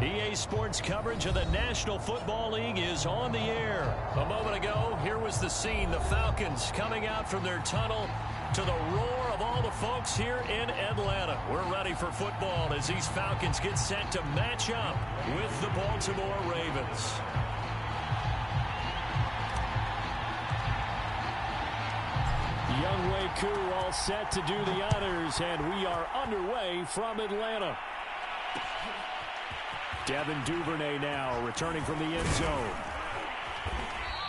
EA Sports coverage of the National Football League is on the air. A moment ago, here was the scene. The Falcons coming out from their tunnel to the roar of all the folks here in Atlanta. We're ready for football as these Falcons get set to match up with the Baltimore Ravens. Younghoe Koo all set to do the honors, and we are underway from Atlanta. Devin Duvernay now returning from the end zone.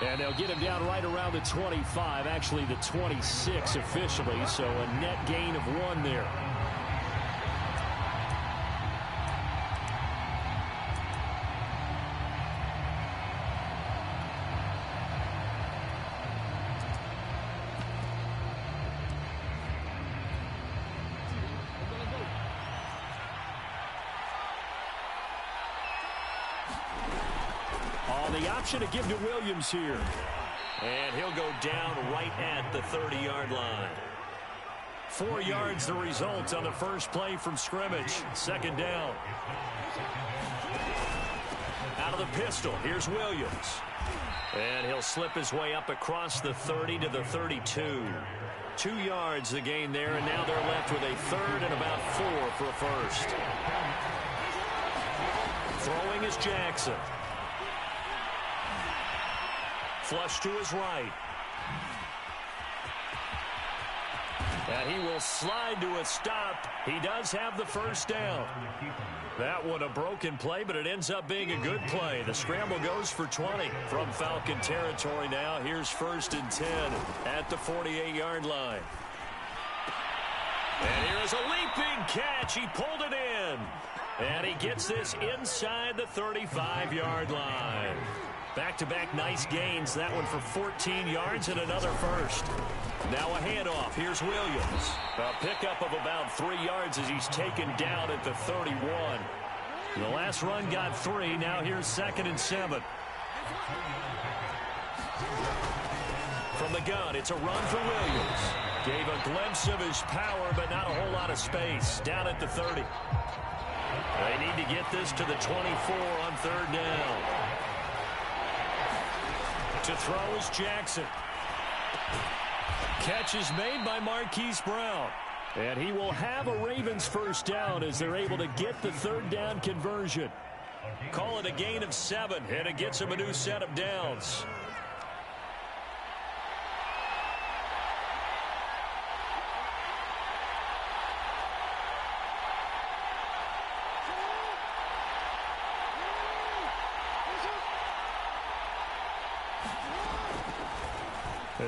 And they'll get him down right around the 25, actually the 26 officially, so a net gain of 1 there. The option to give to Williams here. And he'll go down right at the 30-yard line. 4 yards the result on the first play from scrimmage. Second down. Out of the pistol, here's Williams. And he'll slip his way up across the 30 to the 32. 2 yards the gain there, and now they're left with a third and about 4 for a first. Throwing is Jackson. Flush to his right. And he will slide to a stop. He does have the first down. That one a broken play, but it ends up being a good play. The scramble goes for 20 from Falcon territory now. Here's 1st and 10 at the 48-yard line. And here's a leaping catch. He pulled it in. And he gets this inside the 35-yard line. Back-to-back nice gains. That one for 14 yards and another first. Now a handoff. Here's Williams. A pickup of about 3 yards as he's taken down at the 31. The last run got 3. Now here's 2nd and 7. From the gun, it's a run for Williams. Gave a glimpse of his power, but not a whole lot of space. Down at the 30. They need to get this to the 24 on 3rd down. To throw is Jackson. Catch is made by Marquise Brown. And he will have a Ravens first down as they're able to get the 3rd down conversion. Call it a gain of 7, and it gets him a new set of downs.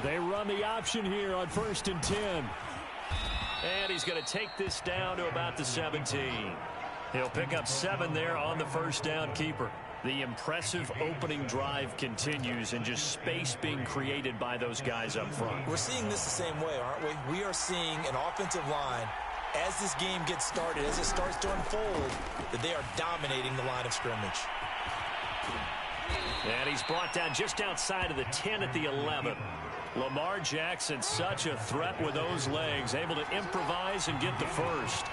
They run the option here on 1st and 10. And he's going to take this down to about the 17. He'll pick up 7 there on the first down keeper. The impressive opening drive continues and just space being created by those guys up front. We're seeing this the same way, aren't we? We are seeing an offensive line, as this game gets started, as it starts to unfold, that they are dominating the line of scrimmage. And he's brought down just outside of the 10 at the 11. Lamar Jackson, such a threat with those legs, able to improvise and get the first.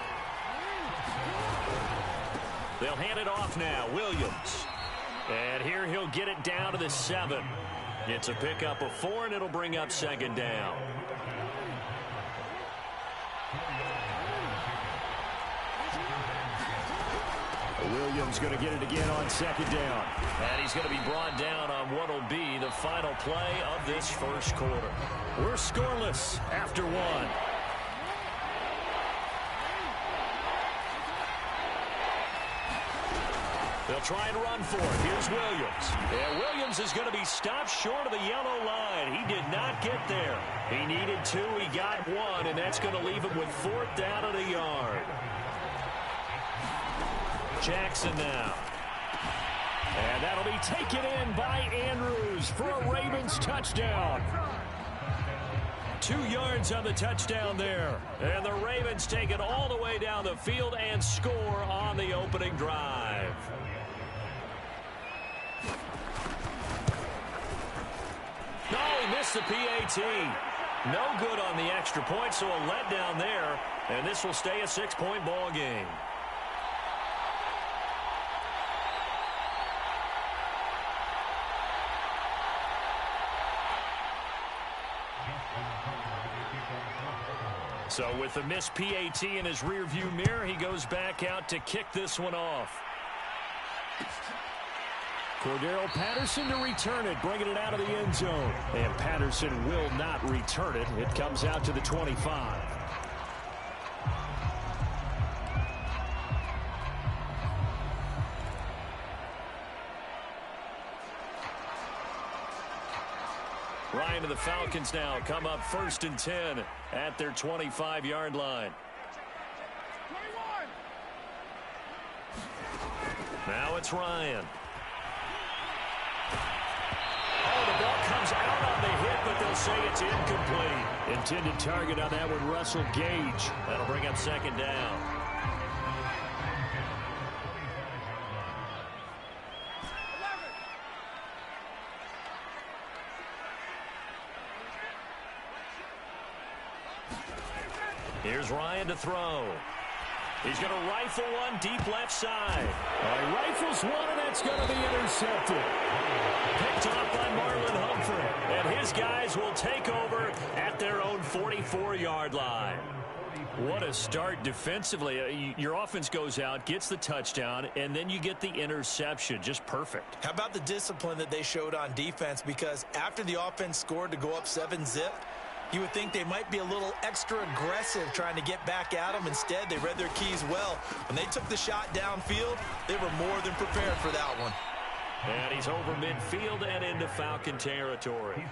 They'll hand it off now, Williams. And here he'll get it down to the 7. It's a pickup of 4, and it'll bring up 2nd down. Williams going to get it again on 2nd down. And he's going to be brought down on what will be the final play of this first quarter. We're scoreless after 1. They'll try and run for it. Here's Williams. And Williams is going to be stopped short of the yellow line. He did not get there. He needed 2. He got 1, and that's going to leave him with 4th down at a yard. Jackson now. And that'll be taken in by Andrews for a Ravens touchdown. 2 yards on the touchdown there. And the Ravens take it all the way down the field and score on the opening drive. No, he missed the PAT. No good on the extra point, so a letdown there. And this will stay a 6-point ball game. So with the missed PAT in his rearview mirror, he goes back out to kick this one off. Cordero Patterson to return it, bringing it out of the end zone. And Patterson will not return it. It comes out to the 25. Ryan and the Falcons now come up 1st and 10 at their 25-yard line. Now it's Ryan. Oh, the ball comes out on the hit, but they'll say it's incomplete. Intended target on that one, Russell Gage. That'll bring up 2nd down. Here's Ryan to throw. He's going to rifle one deep left side. He rifles one, and that's going to be intercepted. Picked off by Marlon Humphrey. And his guys will take over at their own 44-yard line. What a start defensively. Your offense goes out, gets the touchdown, and then you get the interception. Just perfect. How about the discipline that they showed on defense? Because after the offense scored to go up 7-zip, you would think they might be a little extra aggressive trying to get back at them. Instead, they read their keys well. When they took the shot downfield, they were more than prepared for that one. And he's over midfield and into Falcon territory.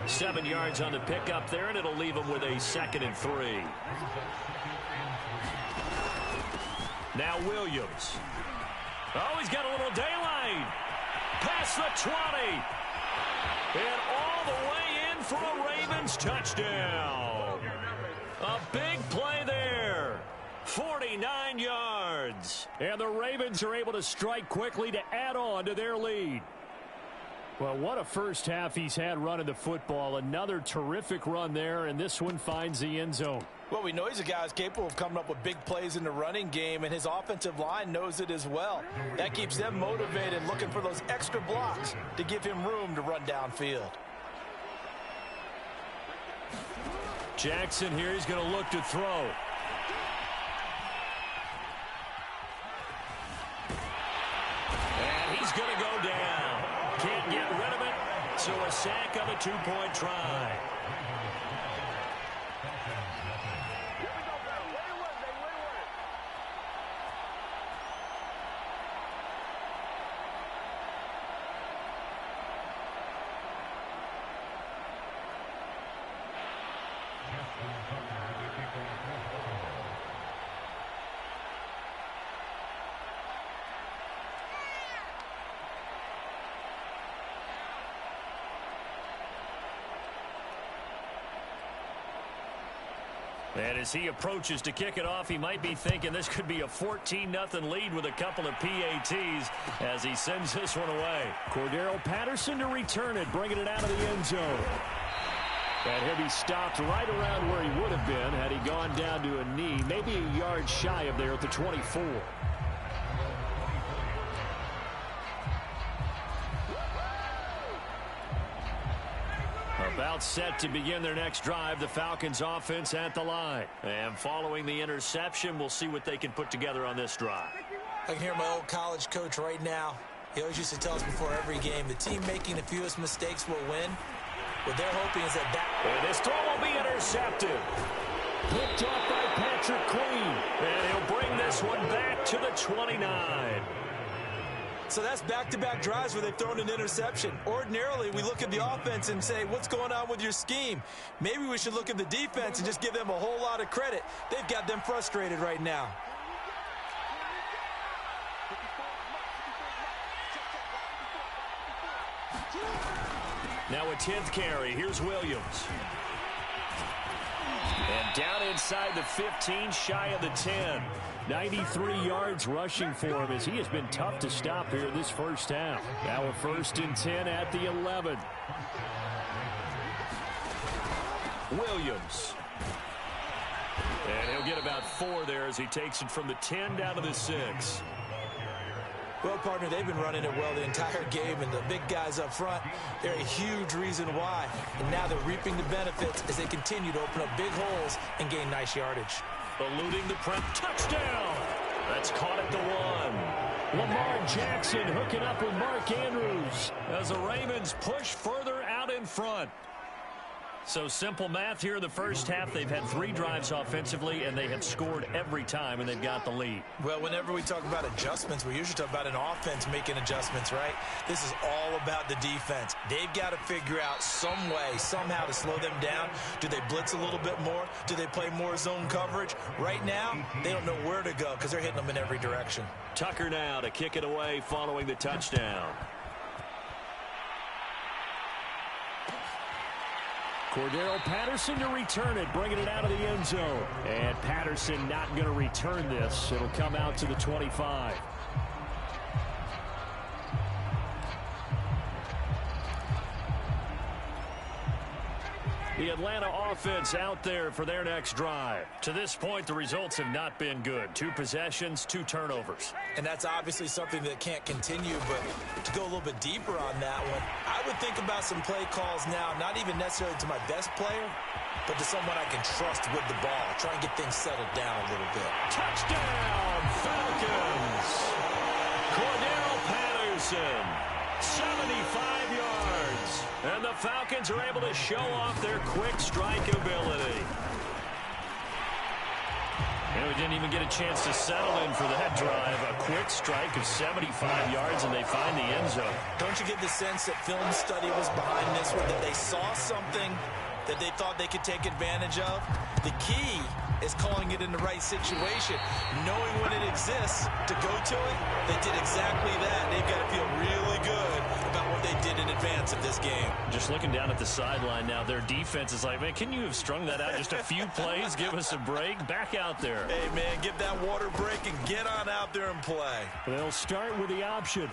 7 yards on the pickup there, and it'll leave him with a 2nd and 3. Now Williams. Oh, he's got a little daylight. Past the 20. And all the way in for a Ravens touchdown. A big play there. 49 yards. And the Ravens are able to strike quickly to add on to their lead. Well, what a first half he's had running the football. Another terrific run there, and this one finds the end zone. Well, we know he's a guy who's capable of coming up with big plays in the running game, and his offensive line knows it as well. That keeps them motivated, looking for those extra blocks to give him room to run downfield. Jackson here, he's going to look to throw. And he's going to go down. Can't get rid of it, so a sack on the 2-point try. And as he approaches to kick it off, he might be thinking this could be a 14-0 lead with a couple of PATs as he sends this one away. Cordero Patterson to return it, bringing it out of the end zone. And he'll be stopped right around where he would have been had he gone down to a knee, maybe a yard shy of there at the 24. About set to begin their next drive, the Falcons offense at the line. And following the interception, we'll see what they can put together on this drive. I can hear my old college coach right now. He always used to tell us before every game, the team making the fewest mistakes will win. What they're hoping is that and this throw will be intercepted. Picked off by Patrick Queen. And he'll bring this one back to the 29. So that's back-to-back drives where they've thrown an interception. Ordinarily, we look at the offense and say, what's going on with your scheme? Maybe we should look at the defense and just give them a whole lot of credit. They've got them frustrated right now. Now a 10th carry. Here's Williams. And down inside the 15, shy of the 10. 93 yards rushing for him as he has been tough to stop here this first half. Now a 1st and 10 at the 11. Williams. And he'll get about 4 there as he takes it from the 10 down to the 6. Well, partner, they've been running it well the entire game, and the big guys up front, they're a huge reason why. And now they're reaping the benefits as they continue to open up big holes and gain nice yardage. Eluding the prep. Touchdown! That's caught at the 1. Lamar Jackson hooking up with Mark Andrews as the Ravens push further out in front. So simple math here in the first half. They've had 3 drives offensively, and they have scored every time, and they've got the lead. Well, whenever we talk about adjustments, we usually talk about an offense making adjustments, right? This is all about the defense. They've got to figure out some way, somehow to slow them down. Do they blitz a little bit more? Do they play more zone coverage? Right now, they don't know where to go because they're hitting them in every direction. Tucker now to kick it away following the touchdown. Cordero Patterson to return it, bringing it out of the end zone. And Patterson not going to return this. It'll come out to the 25. The Atlanta offense out there for their next drive. To this point, the results have not been good. 2 possessions, 2 turnovers. And that's obviously something that can't continue, but to go a little bit deeper on that one, I would think about some play calls now, not even necessarily to my best player, but to someone I can trust with the ball. Try and get things settled down a little bit. Touchdown, Falcons! Cordero Patterson, 75 yards. And the Falcons are able to show off their quick strike ability. And we didn't even get a chance to settle in for that drive. A quick strike of 75 yards, and they find the end zone. Don't you get the sense that film study was behind this one, that they saw something that they thought they could take advantage of? The key is calling it in the right situation, knowing when it exists to go to it. They did exactly that. They've got to feel really good about what they did in advance of this game. Just looking down at the sideline now, their defense is like, man, can you have strung that out just a few plays? Give us a break. Back out there. Hey, man, give that water break and get on out there and play. They'll start with the option.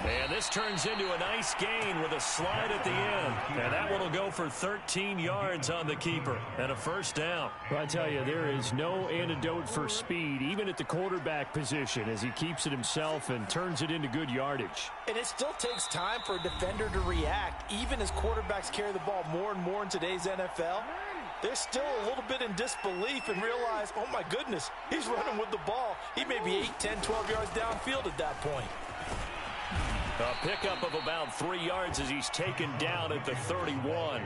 And this turns into a nice gain with a slide at the end. And that one will go for 13 yards on the keeper and a first down. Well, I tell you, there is no antidote for speed, even at the quarterback position, as he keeps it himself and turns it into good yardage. And it still takes time for a defender to react, even as quarterbacks carry the ball more and more in today's NFL. They're still a little bit in disbelief and realize, oh, my goodness, he's running with the ball. He may be 8, 10, 12 yards downfield at that point. A pickup of about 3 yards as he's taken down at the 31.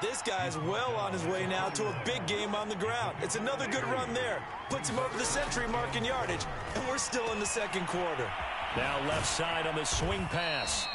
This guy's well on his way now to a big game on the ground. It's another good run there. Puts him over the century mark in yardage, and we're still in the second quarter. Now left side on the swing pass.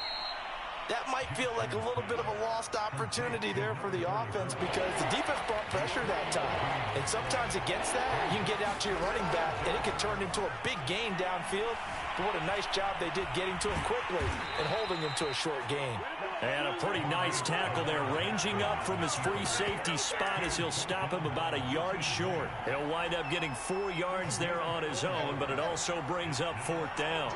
That might feel like a little bit of a lost opportunity there for the offense because the defense brought pressure that time. And sometimes against that, you can get out to your running back, and it can turn into a big gain downfield. But what a nice job they did getting to him quickly and holding him to a short gain. And a pretty nice tackle there, ranging up from his free safety spot as he'll stop him about a yard short. He'll wind up getting 4 yards there on his own, but it also brings up 4th down.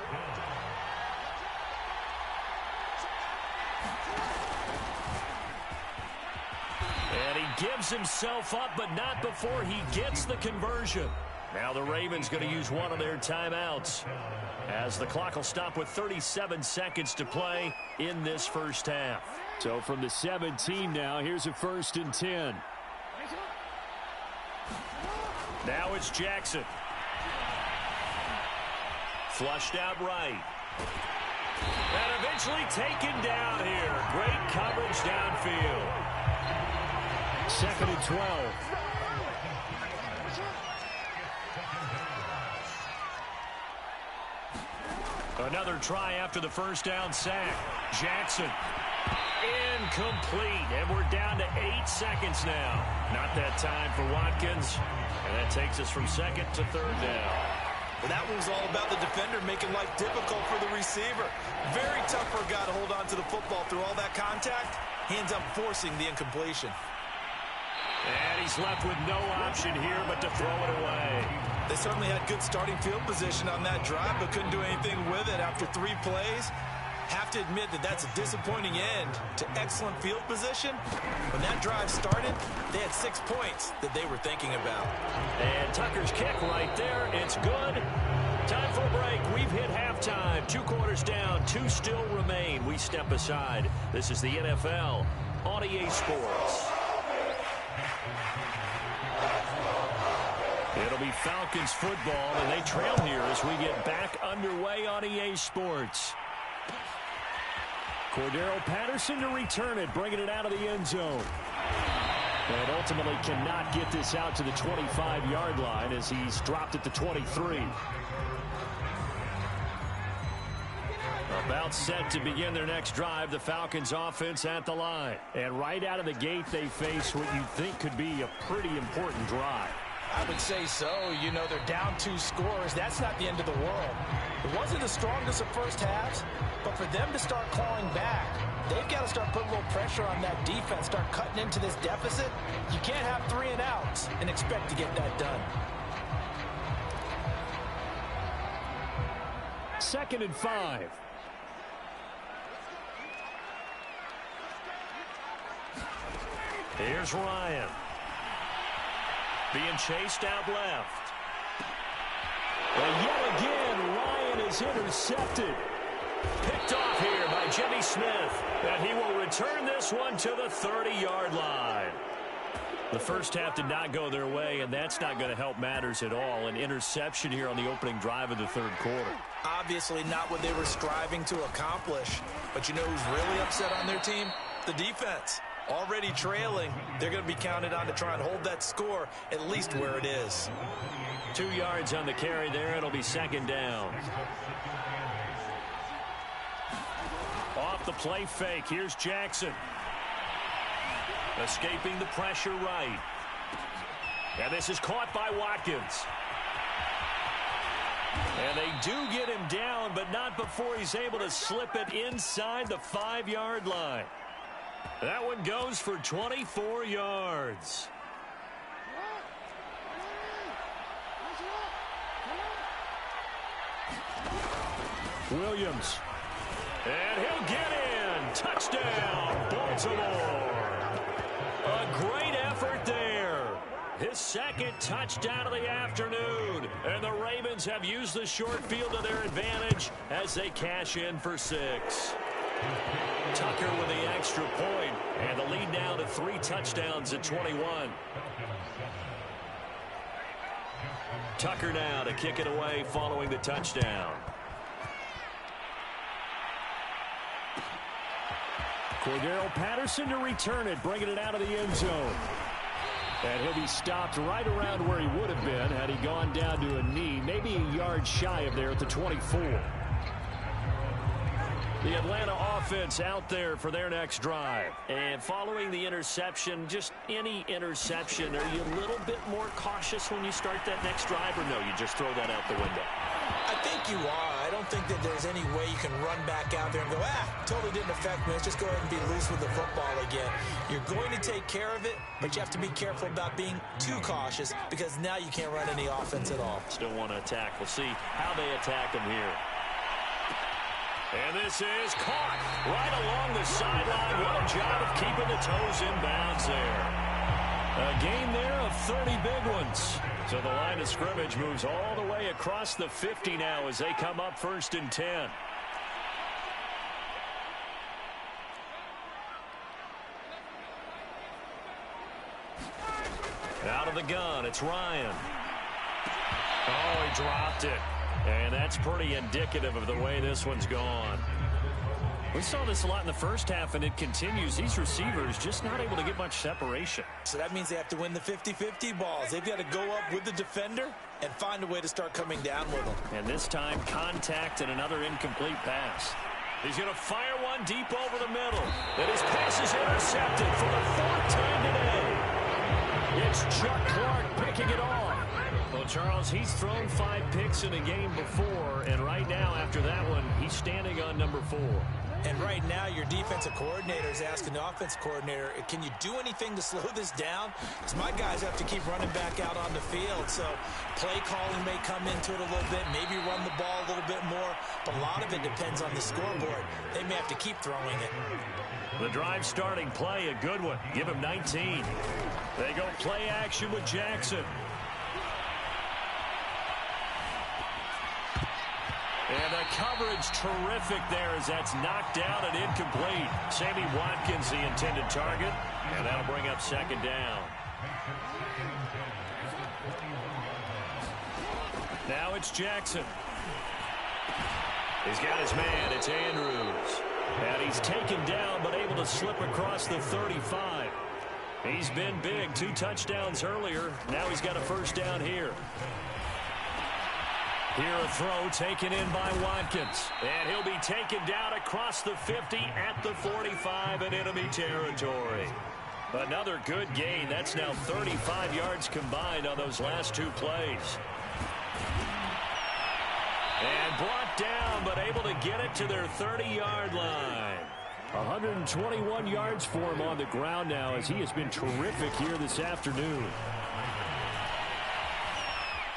And he gives himself up, but not before he gets the conversion. Now the Ravens going to use one of their timeouts as the clock will stop with 37 seconds to play in this first half. So from the 17 now, here's a 1st and 10. Now it's Jackson. Flushed out right. And eventually taken down here. Great coverage downfield. 2nd and 12. Another try after the first down sack. Jackson. Incomplete. And we're down to 8 seconds now. Not that time for Watkins. And that takes us from 2nd to 3rd down. Well, that one was all about the defender making life difficult for the receiver. Very tough for a guy to hold on to the football through all that contact. He ends up forcing the incompletion. And he's left with no option here but to throw it away. They certainly had good starting field position on that drive, but couldn't do anything with it after 3 plays. Have to admit that that's a disappointing end to excellent field position. When that drive started, they had 6 points that they were thinking about. And Tucker's kick right there. It's good. Time for a break. We've hit halftime. 2 quarters down. 2 still remain. We step aside. This is the NFL on EA Sports. It'll be Falcons football, and they trail here as we get back underway on EA Sports. Cordero Patterson to return it, bringing it out of the end zone. And ultimately cannot get this out to the 25-yard line as he's dropped at the 23. About set to begin their next drive, the Falcons offense at the line. And right out of the gate, they face what you think could be a pretty important drive. I would say so. You know, they're down 2 scores. That's not the end of the world. It wasn't the strongest of first halves, but for them to start clawing back, they've got to start putting a little pressure on that defense, start cutting into this deficit. You can't have 3 and outs and expect to get that done. 2nd and 5. Here's Ryan. Being chased out left. And yet again, Ryan is intercepted. Picked off here by Jimmy Smith. And he will return this one to the 30-yard line. The first half did not go their way, and that's not going to help matters at all. An interception here on the opening drive of the 3rd quarter. Obviously not what they were striving to accomplish. But you know who's really upset on their team? The defense. Already trailing, they're going to be counted on to try and hold that score at least where it is. 2 yards on the carry there. It'll be 2nd down. Off the play fake. Here's Jackson. Escaping the pressure right. And this is caught by Watkins. And they do get him down, but not before he's able to slip it inside the 5-yard line. That one goes for 24 yards. Williams. And he'll get in. Touchdown, Baltimore. A great effort there. His 2nd touchdown of the afternoon. And the Ravens have used the short field to their advantage as they cash in for 6. Tucker with the extra point, and the lead now to 3 touchdowns at 21. Tucker now to kick it away following the touchdown. Cordero Patterson to return it, bringing it out of the end zone. And he'll be stopped right around where he would have been had he gone down to a knee, maybe a yard shy of there at the 24. The Atlanta offense out there for their next drive. And following the interception, just any interception, are you a little bit more cautious when you start that next drive, or no, you just throw that out the window? I think you are. I don't think that there's any way you can run back out there and go, totally didn't affect me. Let's just go ahead and be loose with the football again. You're going to take care of it, but you have to be careful about being too cautious because now you can't run any offense at all. Still want to attack. We'll see how they attack him here. And this is caught right along the sideline. What a job of keeping the toes in bounds there. A gain there of 30 big ones. So the line of scrimmage moves all the way across the 50 now as they come up 1st and 10. Out of the gun, it's Ryan. Oh, he dropped it. And that's pretty indicative of the way this one's gone. We saw this a lot in the first half, and it continues. These receivers just not able to get much separation. So that means they have to win the 50-50 balls. They've got to go up with the defender and find a way to start coming down with them. And this time, contact and another incomplete pass. He's going to fire one deep over the middle. And his pass is intercepted for the 4th time today. It's Chuck Clark picking it off. Well, Charles, he's thrown 5 picks in a game before, and right now, after that one, he's standing on number 4. And right now, your defensive coordinator is asking the offensive coordinator, can you do anything to slow this down? Because my guys have to keep running back out on the field. So play calling may come into it a little bit, maybe run the ball a little bit more. But a lot of it depends on the scoreboard. They may have to keep throwing it. The drive starting play, a good one. Give him 19. They go play action with Jackson. And the coverage terrific there as that's knocked down and incomplete. Sammy Watkins, the intended target, and that'll bring up second down. Now it's Jackson. He's got his man. It's Andrews. And he's taken down but able to slip across the 35. He's been big. 2 touchdowns earlier. Now he's got a first down here. Here a throw taken in by Watkins. And he'll be taken down across the 50 at the 45 in enemy territory. Another good gain. That's now 35 yards combined on those last 2 plays. And brought down, but able to get it to their 30-yard line. 121 yards for him on the ground now as he has been terrific here this afternoon.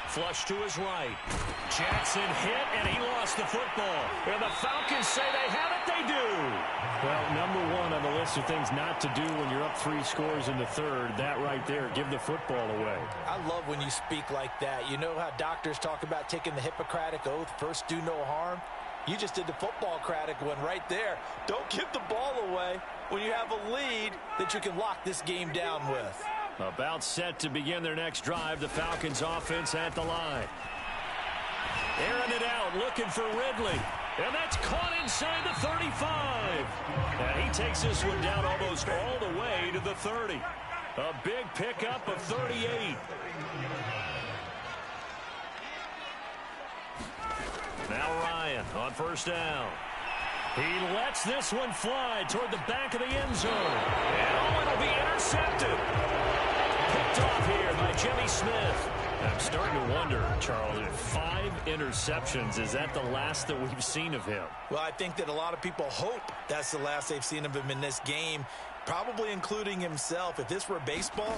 Flush to his right. Jackson hit, and he lost the football. And the Falcons say they have it. They do. Well, number 1 on the list of things not to do when you're up 3 scores in the third, that right there, give the football away. I love when you speak like that. You know how doctors talk about taking the Hippocratic Oath, first do no harm? You just did the football-cratic one right there. Don't give the ball away when you have a lead that you can lock this game down with. About set to begin their next drive. The Falcons offense at the line. Airing it out, looking for Ridley. And that's caught inside the 35. And he takes this one down almost all the way to the 30. A big pickup of 38. Now Ryan on first down. He lets this one fly toward the back of the end zone. And it'll be intercepted. Picked off here by Jimmy Smith. I'm starting to wonder, Charles, if 5 interceptions, is that the last that we've seen of him? Well, I think that a lot of people hope that's the last they've seen of him in this game, probably including himself. If this were baseball,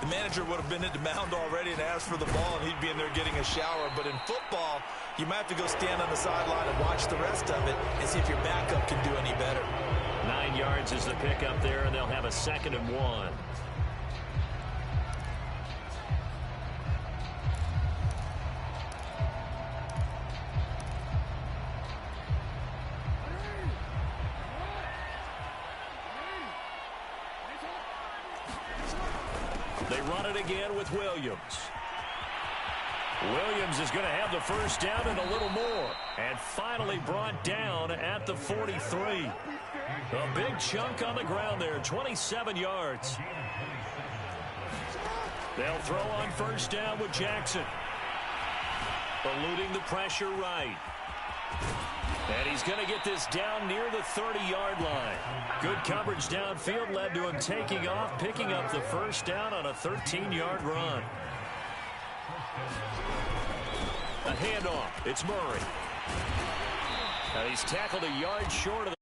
the manager would have been at the mound already and asked for the ball, and he'd be in there getting a shower. But in football, you might have to go stand on the sideline and watch the rest of it and see if your backup can do any better. 9 yards is the pickup there, and they'll have a 2nd and 1. They run it again with Williams. Williams is going to have the first down and a little more. And finally brought down at the 43. A big chunk on the ground there, 27 yards. They'll throw on first down with Jackson. Eluding the pressure right. And he's going to get this down near the 30-yard line. Good coverage downfield led to him taking off, picking up the first down on a 13-yard run. A handoff. It's Murray. He's tackled a yard short of the